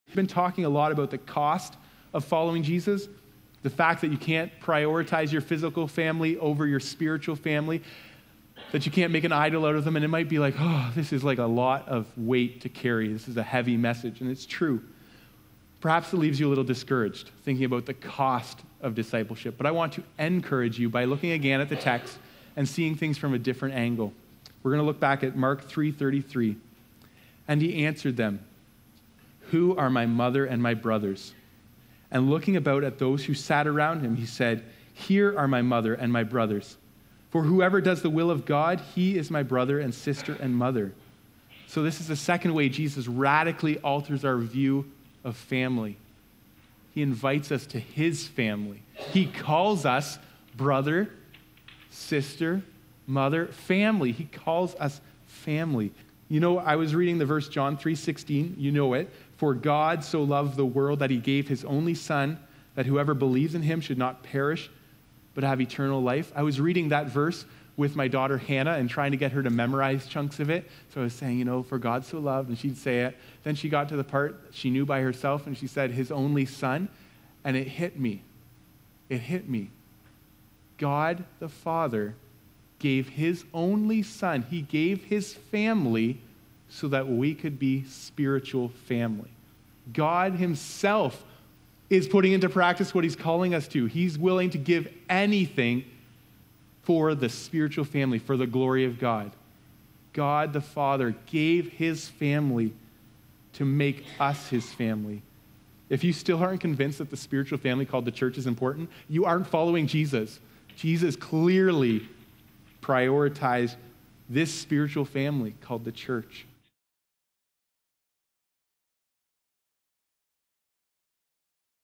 We've been talking a lot about the cost of following Jesus, the fact that you can't prioritize your physical family over your spiritual family, that you can't make an idol out of them. And it might be like, oh, this is like a lot of weight to carry. This is a heavy message, and it's true. Perhaps it leaves you a little discouraged, thinking about the cost of discipleship. But I want to encourage you by looking again at the text and seeing things from a different angle. We're going to look back at Mark 3:33. And he answered them, "Who are my mother and my brothers?" And looking about at those who sat around him, he said, "Here are my mother and my brothers. For whoever does the will of God, he is my brother and sister and mother." So this is the second way Jesus radically alters our view of family. He invites us to his family. He calls us brother, sister, mother, family. He calls us family. You know, I was reading the verse John 3:16. You know it. For God so loved the world that he gave his only son, that whoever believes in him should not perish, but have eternal life. I was reading that verse with my daughter Hannah and trying to get her to memorize chunks of it. So I was saying, you know, for God so loved, and she'd say it. Then she got to the part she knew by herself, and she said, his only son, and it hit me. It hit me. God the Father gave his only son. He gave his family so that we could be spiritual family. God himself is putting into practice what he's calling us to. He's willing to give anything for the spiritual family, for the glory of God. God the Father gave his family to make us his family. If you still aren't convinced that the spiritual family called the church is important, you aren't following Jesus. Jesus clearly prioritized this spiritual family called the church.